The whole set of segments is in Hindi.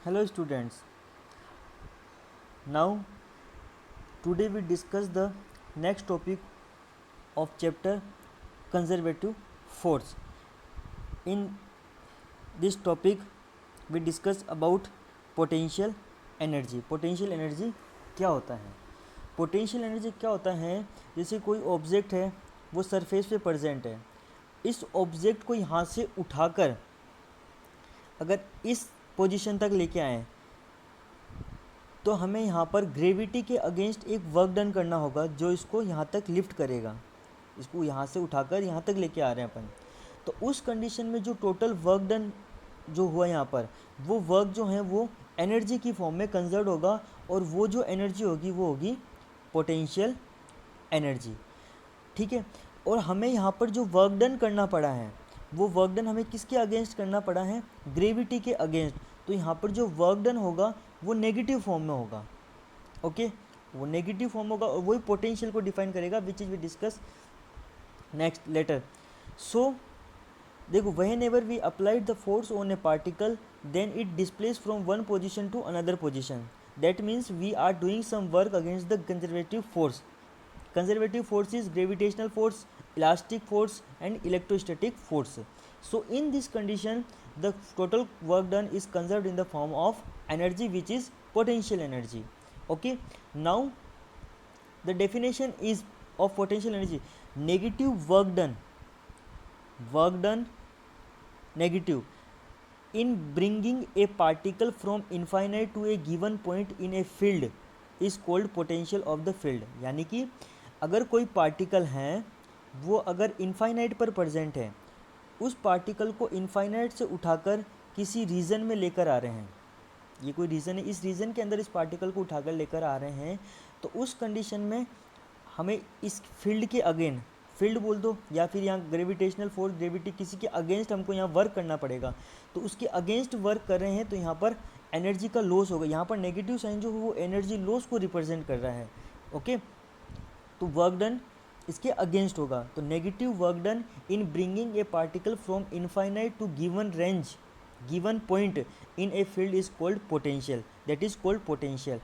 Hello students. Now today we discuss the next topic of chapter conservative force. In this topic we discuss about potential energy. Potential energy क्या होता है? पोटेंशियल एनर्जी क्या होता है? जैसे कोई ऑब्जेक्ट है वो सरफेस पे प्रेजेंट है, इस ऑब्जेक्ट को यहाँ से उठाकर अगर इस पोजीशन तक लेके आए तो हमें यहाँ पर ग्रेविटी के अगेंस्ट एक वर्क डन करना होगा जो इसको यहाँ तक लिफ्ट करेगा। इसको यहाँ से उठाकर यहाँ तक लेके आ रहे हैं अपन, तो उस कंडीशन में जो टोटल वर्क डन जो हुआ यहाँ पर, वो वर्क जो है वो एनर्जी की फॉर्म में कंजर्व होगा, और वो जो एनर्जी होगी वो होगी पोटेंशियल एनर्जी। ठीक है, और हमें यहाँ पर जो वर्क डन करना पड़ा है वो वर्क डन हमें किसके अगेंस्ट करना पड़ा है? ग्रेविटी के अगेंस्ट। तो यहाँ पर जो वर्क डन होगा वो नेगेटिव फॉर्म में होगा। ओके, वो नेगेटिव फॉर्म होगा और वही पोटेंशियल को डिफाइन करेगा, which is we discuss next later. So देखो, whenever we applied the force on a particle then it displace from one position to another position, that means we are doing some work against the conservative force. Conservative force is gravitational force, elastic force and electrostatic force. So in this condition the total work done is conserved in the form of energy which is potential energy. Okay, now the definition is of potential energy: negative work done negative in bringing a particle from infinite to a given point in a field is called potential of the field. यानी कि अगर कोई पार्टिकल है वो अगर इनफाइनाइट पर प्रेजेंट है, उस पार्टिकल को इनफाइनाइट से उठाकर किसी रीजन में लेकर आ रहे हैं, ये कोई रीजन है, इस रीजन के अंदर इस पार्टिकल को उठाकर लेकर आ रहे हैं, तो उस कंडीशन में हमें इस फील्ड के अगेन, फील्ड बोल दो या फिर यहाँ ग्रेविटेशनल फोर्स, ग्रेविटी किसी के अगेंस्ट हमको यहाँ वर्क करना पड़ेगा, तो उसके अगेंस्ट वर्क कर रहे हैं तो यहाँ पर एनर्जी का लॉस होगा। यहाँ पर नेगेटिव साइन जो है वो एनर्जी लॉस को रिप्रेजेंट कर रहा है। ओके, तो वर्क डन इसके अगेंस्ट होगा, तो negative work done in bringing a particle from infinite to given range, given point in a field is called potential, that is called potential.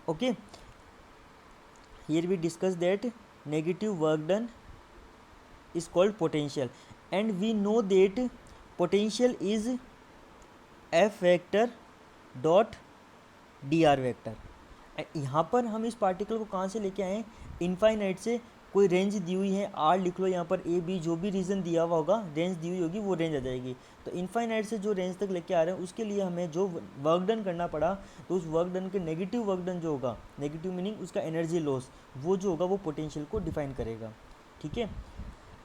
Okay, here we discuss that negative work done is called potential, and we know that potential is F vector dot dr vector. यहाँ पर हम इस पार्टिकल को कहाँ से लेके आए? इनफाइनाइट से, कोई रेंज दी हुई है, आर लिख लो यहाँ पर, ए बी जो भी रीजन दिया हुआ होगा, रेंज दी हुई होगी वो रेंज आ जाएगी। तो इनफाइनाइट से जो रेंज तक लेके आ रहे हैं उसके लिए हमें जो वर्क डन करना पड़ा, तो उस वर्क डन के नेगेटिव वर्क डन जो होगा, नेगेटिव मीनिंग उसका एनर्जी लॉस, वो जो होगा वो पोटेंशियल को डिफाइन करेगा। ठीक है,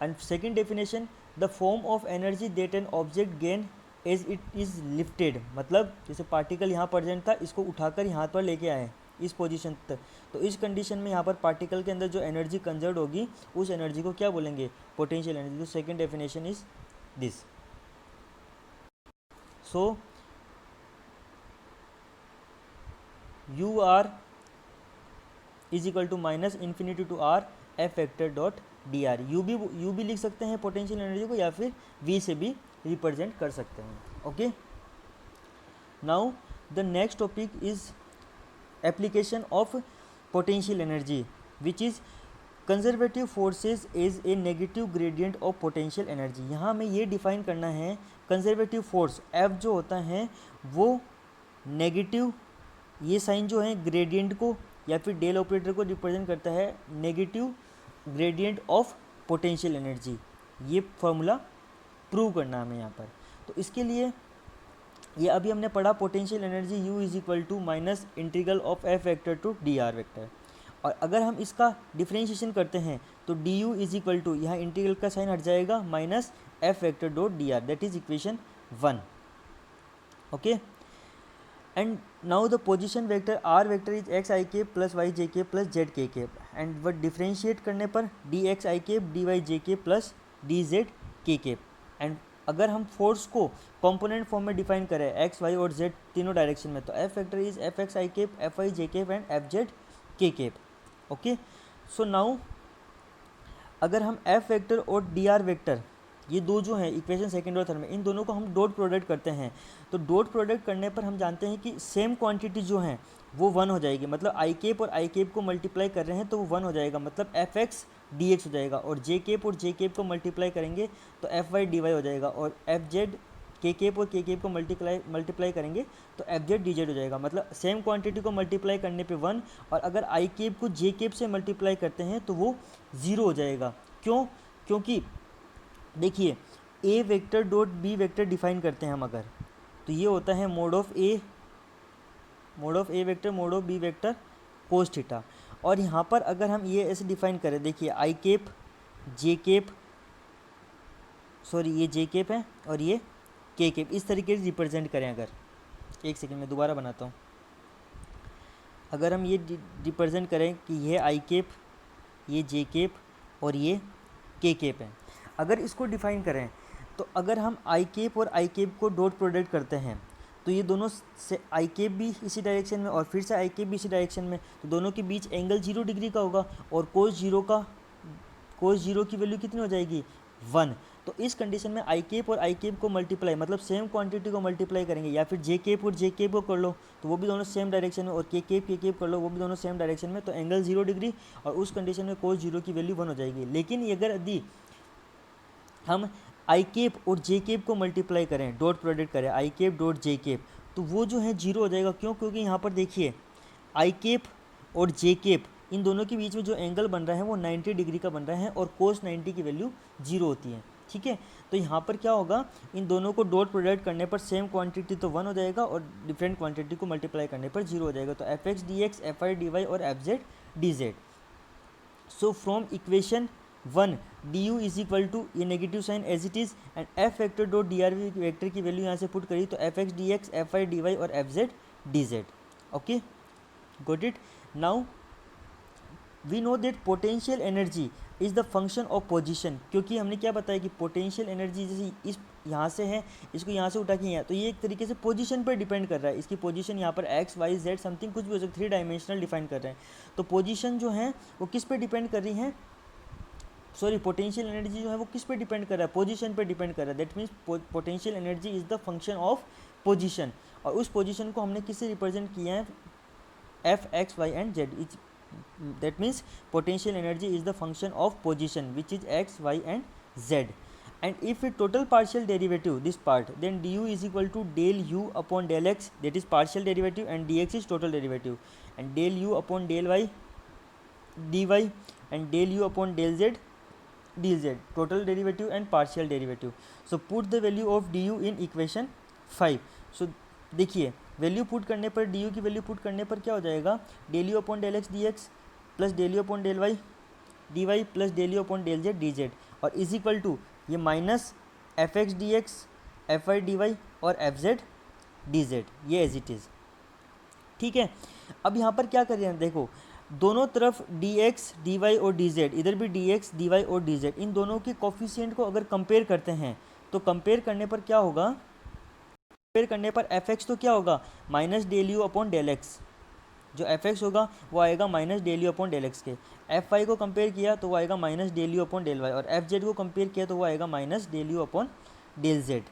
and second definition, the form of energy that an object gain as it is lifted, मतलब जैसे पार्टिकल यहाँ प्रेजेंट था, इसको उठाकर यहाँ पर लेके आए इस पोजीशन तक, तो इस कंडीशन में यहाँ पर पार्टिकल के अंदर जो एनर्जी कंजर्व होगी उस एनर्जी को क्या बोलेंगे? Potential energy. तो second definition is this. So U R is equal to minus infinity to R F vector dot D R. U भी लिख सकते हैं पोटेंशियल एनर्जी को, या फिर वी से भी रिप्रेजेंट कर सकते हैं. Okay, now the next topic is application of potential energy which is conservative forces is a negative gradient of potential energy. यहाँ हमें ये डिफाइन करना है कंजर्वेटिव फोर्स F जो होता है वो नेगेटिव, ये साइन जो है ग्रेडियंट को या फिर डेल ऑपरेटर को रिप्रेजेंट करता है, negative gradient of potential energy. ये फॉर्मूला प्रूव करना हमें यहाँ पर. तो इसके लिए ये अभी हमने पढ़ा potential energy U is equal to minus integral of F vector to d are vector. और अगर हम इसका डिफ्रेंशिएशन करते हैं तो d you is equal to, यहाँ इंटीग्रल का साइन हट जाएगा, minus F vector dot D r, that is equation 1. Okay, and now the position vector r vector is x I cap plus y J cap plus z के केप, एंड वह डिफ्रेंशिएट करने पर डी एक्स आई केप डी वाई जे केप प्लस डी जेड के केप. एंड अगर हम फोर्स को कंपोनेंट फॉर्म में डिफाइन करें एक्स वाई और जेड तीनों डायरेक्शन में, तो F vector is F x I cap, F I J cap and F Z के केप. ओके, सो नाउ अगर हम एफ वेक्टर और डी आर वेक्टर ये दो जो है इक्वेशन सेकंड और थर्ड में, इन दोनों को हम डॉट प्रोडक्ट करते हैं। तो डॉट प्रोडक्ट करने पर हम जानते हैं कि सेम क्वांटिटी जो है वो वन हो जाएगी, मतलब आई केप और आई केप को मल्टीप्लाई कर रहे हैं तो वो वन हो जाएगा, मतलब एफ एक्स डी एक्स हो जाएगा। और जे केप और जे केप को मल्टीप्लाई करेंगे तो एफ वाई डी वाई हो जाएगा। और एफ जेड के केप और के केप को मल्टीप्लाई करेंगे तो एफ जेड डी जेड हो जाएगा। मतलब सेम क्वांटिटी को मल्टीप्लाई करने पे वन, और अगर आई केप को जे केप से मल्टीप्लाई करते हैं तो वो ज़ीरो हो जाएगा। क्यों? क्योंकि देखिए A vector dot B vector define करते हैं हम अगर, तो ये होता है mod of A vector mod of B vector cos theta. और यहाँ पर अगर हम ये ऐसे डिफाइन करें, देखिए आई केप जे केप, सॉरी ये जे केप है और ये के केप, इस तरीके से रिप्रेजेंट करें अगर, एक सेकंड में दोबारा बनाता हूँ। अगर हम ये रिप्रेजेंट करें कि ये आई केप, ये जे केप और ये के केप है, अगर इसको डिफाइन करें तो अगर हम आई केप और आई केप को डॉट प्रोडक्ट करते हैं तो ये दोनों से आई केप भी इसी डायरेक्शन में और फिर से आई केप भी इसी डायरेक्शन में, तो दोनों के बीच एंगल 0 डिग्री का होगा। और कोस जीरो की वैल्यू कितनी हो जाएगी? 1। तो इस कंडीशन में आई केप और आई केप को मल्टीप्लाई, मतलब सेम क्वांटिटी को मल्टीप्लाई करेंगे, या फिर जे केप और जे केप को कर लो तो वो भी दोनों सेम डायरेक्शन में, और के केप कर लो वो भी दोनों सेम डायरेक्शन में, तो एंगल 0 डिग्री, और उस कंडीशन में कोस जीरो की वैल्यू 1 हो जाएगी। लेकिन अगर यदि हम आई केप और जे केप को मल्टीप्लाई करें, डॉट प्रोडक्ट करें आई केप डॉट जे केप, तो वो जो है 0 हो जाएगा। क्यों? क्योंकि यहाँ पर देखिए आई केप और जे केप इन दोनों के बीच में जो एंगल बन रहा है वो 90 डिग्री का बन रहा है, और कोस 90 की वैल्यू 0 होती है। ठीक है, तो यहाँ पर क्या होगा, इन दोनों को डॉट प्रोडक्ट करने पर सेम क्वांटिटी तो 1 हो जाएगा और डिफरेंट क्वांटिटी को मल्टीप्लाई करने पर 0 हो जाएगा। तो F x D x, F I D Y और F Z D Z. So from equation 1 D you is equal to ये negative sign as it is, and F vector dot D R V vector की वैल्यू यहाँ से पुट करी तो F x D x, F I D Y और F Z D Z. Okay, got it. Now we know that potential energy is the function of position, क्योंकि हमने क्या बताया कि पोटेंशियल एनर्जी जैसे इस यहाँ से है, इसको यहाँ से उठा के यहाँ, तो ये एक तरीके से पोजीशन पर डिपेंड कर रहा है। इसकी पोजीशन यहाँ पर एक्स वाई जेड समथिंग कुछ भी हो सकता है, 3 डायमेंशनल डिफाइन कर रहे हैं। तो पोजीशन जो है वो किस पे डिपेंड कर रही है, सॉरी पोटेंशियल एनर्जी जो है वो किस पे डिपेंड कर रहा है, पोजीशन पे डिपेंड कर रहा है। That means potential energy is the function of position, और उस पोजीशन को हमने किससे रिप्रेजेंट किया है, f x y and z. That means potential energy is the function of position which is x, y and z. And if a total partial derivative this part, then du is equal to del u upon del x, that is partial derivative, and dx is total derivative, and del u upon del y dy, and del u upon del z dz, total derivative and partial derivative. So put the value of du in equation 5. So देखिए वैल्यू पुट करने पर डी यू की वैल्यू पुट करने पर क्या हो जाएगा, del you upon del x D x plus del you upon del y d y plus del you upon del z D z, और इज इक्वल टू ये minus f x D x, F I D Y और एफ जेड डी जेड, ये एज इट इज़। ठीक है, अब यहाँ पर क्या कर रहे हैं, देखो दोनों तरफ डी एक्स डी वाई और डी जेड, इधर भी डी एक्स डी वाई और डी जेड, इन दोनों के कोफिशिएंट को अगर कंपेयर करते हैं तो कंपेयर करने पर क्या होगा, कंपेयर करने पर एफ एक्स तो क्या होगा minus del you upon del x, जो एफ एक्स होगा वो आएगा minus del you upon del x के। एफ वाई को कंपेयर किया तो वो आएगा minus del you upon del Y, और एफ जेड को कंपेयर किया तो वो आएगा minus del you upon del z.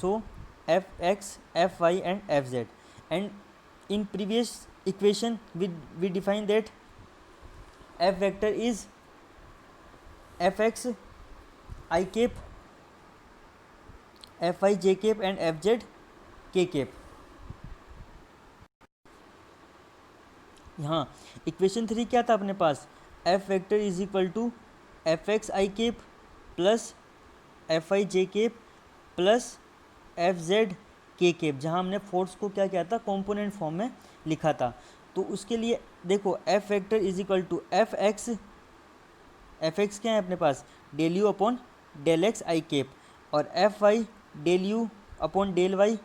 So f x, f y and F z, and in previous equation we define that f vector is fx I cap, fy j cap and fz k cap। यहाँ इक्वेशन 3 क्या था अपने पास, f vector is equal to F x I cap plus f I J cap plus f Z के केप, जहाँ हमने फोर्स को क्या किया था कॉम्पोनेंट फॉर्म में लिखा था। तो उसके लिए देखो f vector is equal to F X क्या है अपने पास del you upon del x I cap, और F Y del you upon del Y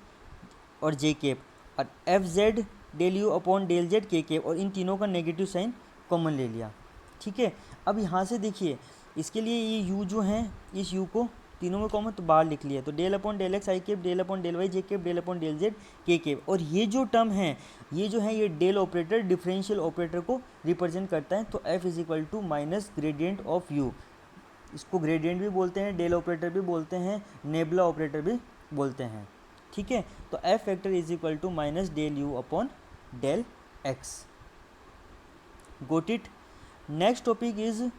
और जे केप, और F Z del you upon del Z के केप, और इन तीनों का नेगेटिव साइन कॉमन ले लिया। ठीक है, अब यहाँ से देखिए इसके लिए ये u जो है, इस u को तीनों में कॉमन तो बाहर लिख लिया, तो डेल अपॉन डेल एक्स आई cap, del upon del Y जे cap, del upon del Z के केप, और ये जो टर्म है ये जो है ये डेल ऑपरेटर डिफरेंशियल ऑपरेटर को रिप्रेजेंट करता है। तो f is equal to minus gradient of u, इसको ग्रेडियंट भी बोलते हैं, डेल ऑपरेटर भी बोलते हैं, नेबुला ऑपरेटर भी बोलते हैं। ठीक है, तो F vector is equal to minus del you upon del x. Got it. Next topic is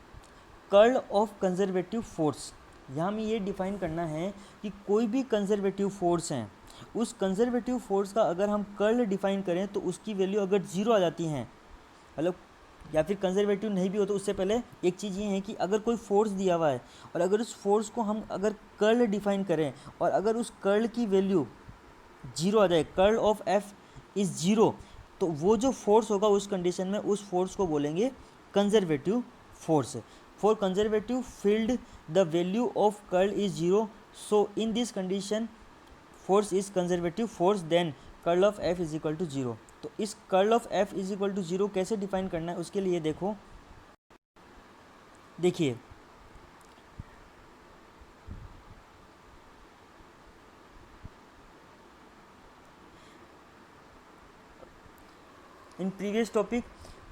curl of conservative force. यहाँ हमें ये डिफाइन करना है कि कोई भी कंजर्वेटिव फोर्स है, उस कंजर्वेटिव फोर्स का अगर हम कर्ल डिफाइन करें तो उसकी वैल्यू अगर जीरो आ जाती है, मतलब या फिर कंजर्वेटिव नहीं भी हो, तो उससे पहले एक चीज़ ये है कि अगर कोई फोर्स दिया हुआ है और अगर उस फोर्स को हम अगर कर्ल डिफाइन करें और अगर उस कर्ल की वैल्यू जीरो आ जाए, curl of F is zero, तो वो जो फोर्स होगा उस कंडीशन में उस फोर्स को बोलेंगे conservative force. For conservative field the value of curl is zero, so in this condition force is conservative force, then curl of f is equal to zero. तो इस curl of f is equal to zero कैसे डिफाइन करना है, उसके लिए देखो, देखिए in previous topic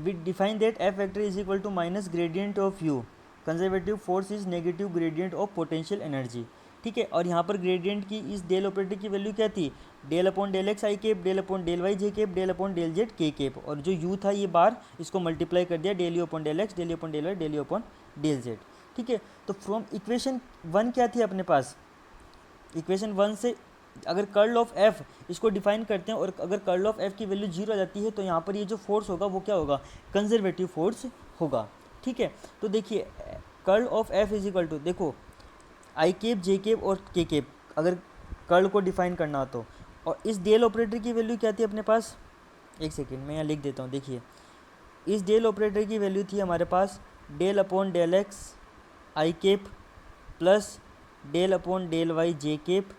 we defined that f vector is equal to minus gradient of u, conservative force is negative gradient of potential energy। ठीक है, और यहाँ पर ग्रेडियंट की इस डेल ऑपरेटर की वैल्यू क्या थी, डेल अपॉन डेल एक्स आई cap, del upon del Y जे cap, del upon del Z के केप, और जो यू था ये बार इसको मल्टीप्लाई कर दिया, del you upon del x, del you upon del y, del you upon del z. ठीक है, तो फ्रॉम इक्वेशन 1 क्या थी अपने पास, इक्वेशन 1 से अगर कर्ल ऑफ एफ इसको डिफाइन करते हैं और अगर कर्ल ऑफ एफ की वैल्यू जीरो आ जाती है तो यहाँ पर ये जो फोर्स होगा वो क्या होगा, कंजर्वेटिव फोर्स होगा। ठीक है, तो देखिए curl of f is equal to, देखो आई केप जे केप और के केप अगर कर्ल को डिफाइन करना हो तो, और इस डेल ऑपरेटर की वैल्यू क्या थी अपने पास, एक सेकेंड मैं यहाँ लिख देता हूँ। देखिए इस डेल ऑपरेटर की वैल्यू थी हमारे पास डेल अपॉन डेल एक्स आई cap plus del upon del Y जे cap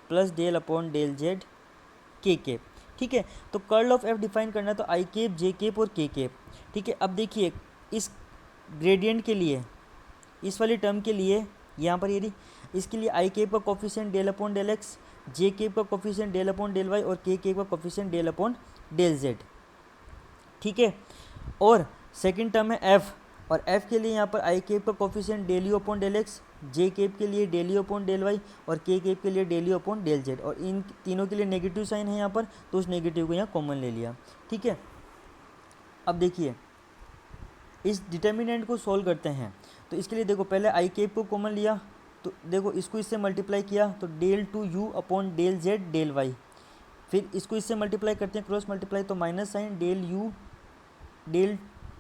plus del upon del Z के केप। ठीक है, तो कर्ल ऑफ एफ डिफाइन करना है तो आई केप जे केप और के केप। ठीक है, अब देखिए इस ग्रेडियंट के लिए, इस वाली टर्म के लिए यहाँ पर यदि इसके लिए आई केप का coefficient del upon del x, j cap का coefficient del upon del Y और के केप का coefficient del upon del z. ठीक है, और सेकंड टर्म है एफ, और एफ के लिए यहाँ पर आई केप का coefficient del you upon del x, j cap के लिए del you upon del Y और के केप के लिए del you upon del Z, और इन तीनों के लिए नेगेटिव साइन है यहाँ पर, तो उस नेगेटिव को यहाँ कॉमन ले लिया। ठीक है, अब देखिए इस डिटर्मिनेंट को सॉल्व करते हैं, तो इसके लिए देखो पहले आई केप को कॉमन लिया, तो देखो इसको इससे मल्टीप्लाई किया तो del two u upon del z del y, फिर इसको इससे मल्टीप्लाई करते हैं क्रॉस मल्टीप्लाई, तो minus sign del u del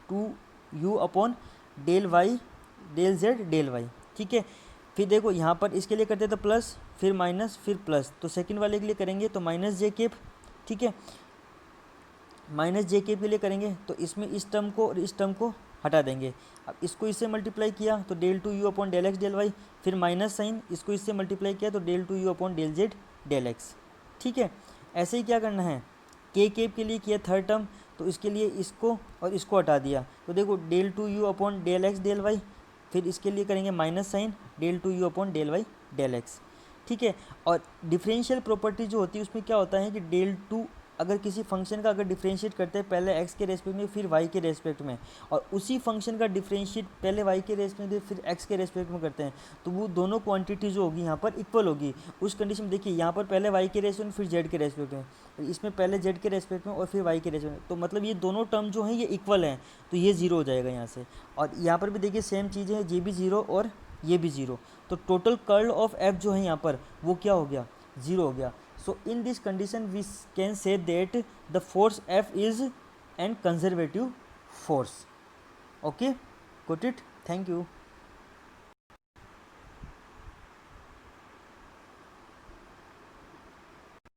two u upon del y del z del y. ठीक है, फिर देखो यहाँ पर इसके लिए करते तो प्लस फिर माइनस फिर प्लस, तो सेकंड वाले के लिए करेंगे तो माइनस जे केप। ठीक है, माइनस जे केप के लिए करेंगे तो इसमें इस टर्म को और इस टर्म को हटा देंगे। अब इसको इससे मल्टीप्लाई किया तो del two u upon del x del y, फिर माइनस साइन इसको इससे मल्टीप्लाई किया तो del two u upon del z del x. ठीक है, ऐसे ही क्या करना है, के केप के लिए किया थर्ड टर्म, तो इसके लिए इसको और इसको हटा दिया, तो देखो del two u upon del x del y, फिर इसके लिए करेंगे minus sign del two u upon del y del x. ठीक है, और डिफरेंशियल प्रॉपर्टी जो होती है उसमें क्या होता है कि डेल टू अगर किसी फंक्शन का अगर डिफरेंशिएट करते हैं पहले x के रेस्पेक्ट में फिर y के रेस्पेक्ट में, और उसी फंक्शन का डिफरेंशिएट पहले y के रेस्पेक्ट में फिर x के रेस्पेक्ट में करते हैं, तो वो दोनों क्वांटिटी जो होगी यहाँ पर इक्वल होगी। उस कंडीशन में देखिए यहाँ पर पहले y के रेस्पेक्ट में फिर z के रेस्पेक्ट में, इसमें पहले z के रेस्पेक्ट में और फिर y के रेस्पेक्ट में, तो मतलब ये दोनों टर्म जो हैं ये इक्वल हैं, तो ये ज़ीरो हो जाएगा यहाँ से। और यहाँ पर भी देखिए सेम चीज़ है, ये भी ज़ीरो और ये भी ज़ीरो, तो टोटल कर्ल ऑफ एफ जो है यहाँ पर वो क्या हो गया, ज़ीरो हो गया। So in this condition we can say that the force F is an conservative force. Okay, got it? Thank you.